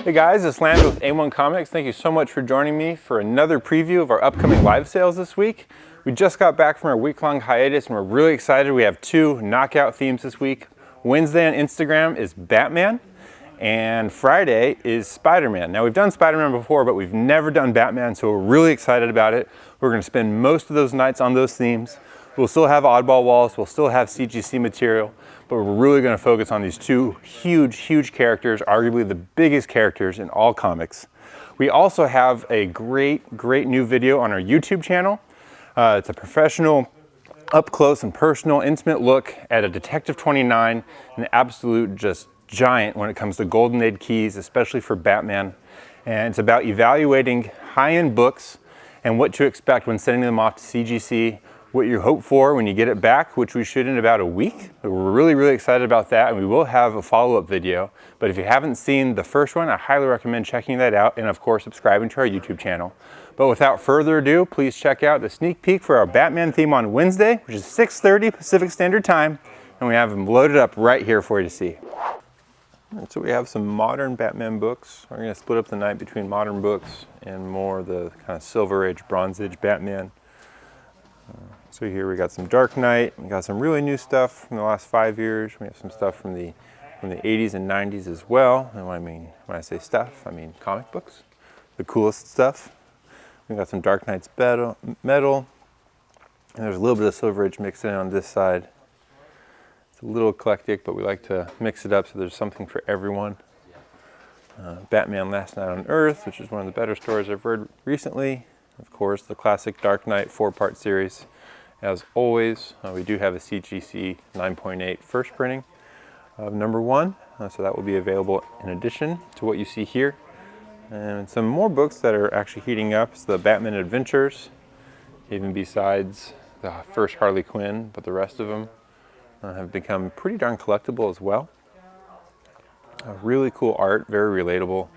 Hey guys, it's Lanvin with A1 Comics. Thank you so much for joining me for another preview of our upcoming live sales this week. We just got back from our week-long hiatus and we're really excited. We have two knockout themes this week. Wednesday on Instagram is Batman and Friday is Spider-Man. Now we've done Spider-Man before, but we've never done Batman, so we're really excited about it. We're going to spend most of those nights on those themes. We'll still have oddball walls, we'll still have CGC material, but we're really going to focus on these two huge characters, arguably the biggest characters in all comics. We also have a great new video on our YouTube channel. It's a professional, up close and personal, intimate look at a Detective 29, an absolute just giant when it comes to Golden Age keys, especially for Batman. And it's about evaluating high-end books and what to expect when sending them off to CGC, what you hope for when you get it back, which we should in about a week. We're really excited about that, and we will have a follow-up video. But if you haven't seen the first one, I highly recommend checking that out, and of course subscribing to our YouTube channel. But without further ado, please check out the sneak peek for our Batman theme on Wednesday, which is 6:30 Pacific Standard Time, and we have them loaded up right here for you to see. And so we have some modern Batman books. We're going to split up the night between modern books and more the kind of Silver Age, Bronze Age Batman. So here we got some Dark Knight, we got some really new stuff from the last 5 years. We have some stuff from the 80s and 90s as well. And when I say stuff, I mean comic books, the coolest stuff. We got some Dark Knight's metal, and there's a little bit of Silver Age mixed in on this side. It's a little eclectic, but we like to mix it up so there's something for everyone. Batman Last Night on Earth, which is one of the better stories I've read recently. Of course, the classic Dark Knight 4-part series. As always, we do have a CGC 9.8 first printing of #1, so that will be available in addition to what you see here. And some more books that are actually heating up. It's the Batman Adventures, even besides the first Harley Quinn, but the rest of them have become pretty darn collectible as well. Really cool art, very relatable,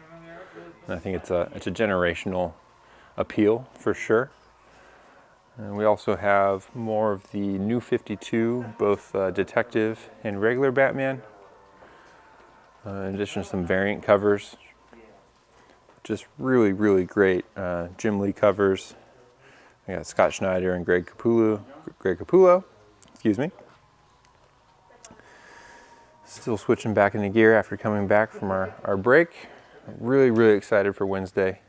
and I think it's a generational appeal for sure. And we also have more of the New 52, both detective and regular Batman. In addition to some variant covers. Just really great Jim Lee covers. We got Scott Schneider and Greg Capullo, excuse me. Still switching back into gear after coming back from our break. Really excited for Wednesday.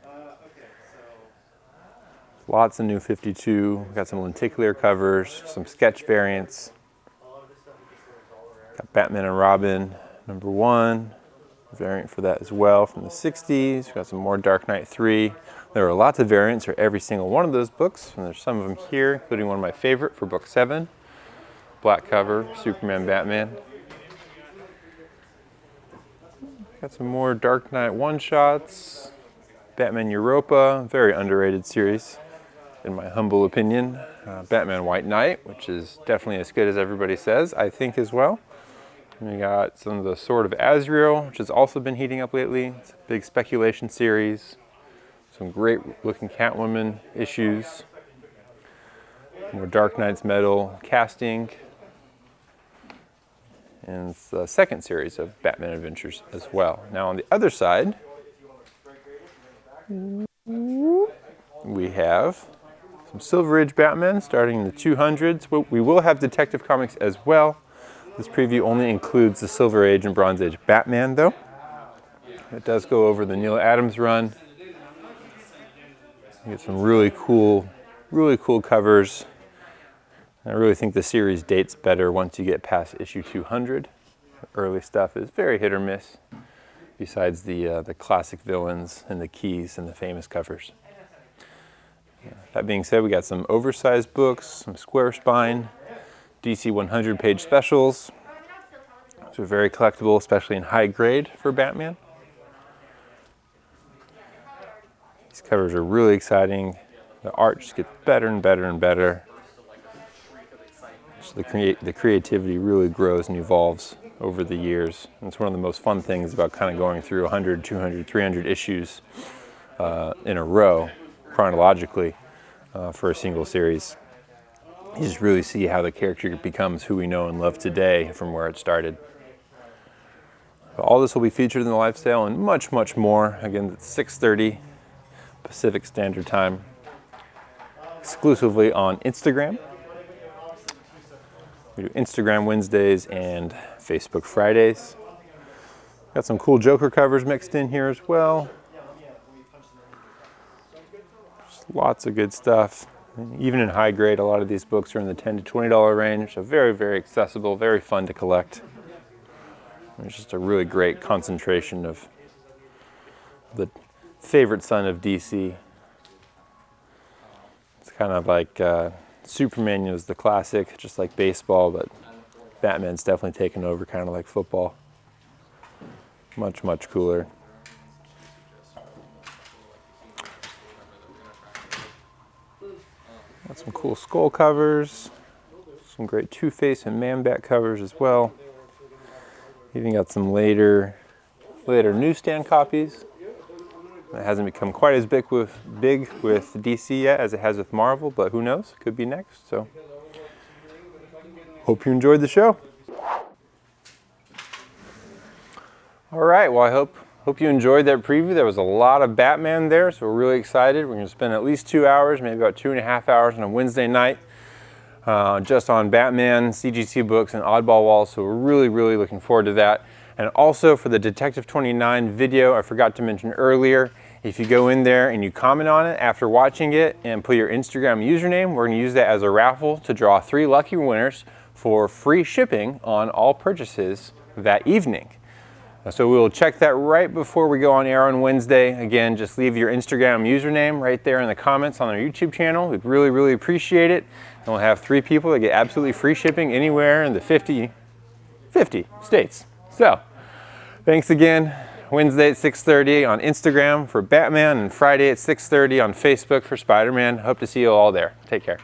Lots of New 52. We've got some lenticular covers, some sketch variants. Got Batman and Robin #1, variant for that as well from the 60s. We've got some more Dark Knight 3. There are lots of variants for every single one of those books, and there's some of them here, including one of my favorite for book 7. Black cover, Superman, Batman. Got some more Dark Knight one-shots. Batman Europa, very underrated series, in my humble opinion. Batman White Knight, which is definitely as good as everybody says, I think as well. And we got some of the Sword of Azrael, which has also been heating up lately. It's a big speculation series. Some great looking Catwoman issues. More Dark Knight's metal casting. And it's the second series of Batman Adventures as well. Now on the other side, we have some Silver Age Batman starting in the 200s. We will have Detective Comics as well. This preview only includes the Silver Age and Bronze Age Batman though. It does go over the Neil Adams run. You get some really cool covers. I really think the series dates better once you get past issue 200. The early stuff is very hit or miss, besides the classic villains and the keys and the famous covers. That being said, we got some oversized books, some square spine, DC 100-page specials. Which are very collectible, especially in high grade for Batman. These covers are really exciting. The art just gets better and better. So the creativity really grows and evolves over the years. And it's one of the most fun things about kind of going through 100, 200, 300 issues in a row, chronologically, for a single series. You just really see how the character becomes who we know and love today from where it started. All this will be featured in the live sale and much, much more. Again, it's 6:30 Pacific Standard Time, exclusively on Instagram. We do Instagram Wednesdays and Facebook Fridays. Got some cool Joker covers mixed in here as well. Just lots of good stuff. Even in high grade, a lot of these books are in the $10 to $20 range, so very, very accessible, very fun to collect. It's just a really great concentration of the favorite son of DC. It's kind of like Superman is the classic, just like baseball, but Batman's definitely taken over, kind of like football. Much, much cooler. Got some cool skull covers, some great Two-Face and Man-Bat covers as well. Even got some later newsstand copies. It hasn't become quite as big with DC yet as it has with Marvel, but who knows? Could be next. So, hope you enjoyed the show. All right, well, I hope you enjoyed that preview. There was a lot of Batman there, so we're really excited. We're going to spend at least 2 hours, maybe about 2.5 hours on a Wednesday night, just on Batman, CGC books, and Oddball Walls. So we're really, really looking forward to that. And also for the Detective 29 video, I forgot to mention earlier, if you go in there and you comment on it after watching it and put your Instagram username, we're going to use that as a raffle to draw 3 lucky winners for free shipping on all purchases that evening. So we'll check that right before we go on air on Wednesday. Again, just leave your Instagram username right there in the comments on our YouTube channel. We'd really, really appreciate it. And we'll have 3 people that get absolutely free shipping anywhere in the 50 states. So, thanks again. Wednesday at 6:30 on Instagram for Batman, and Friday at 6:30 on Facebook for Spider-Man. Hope to see you all there. Take care.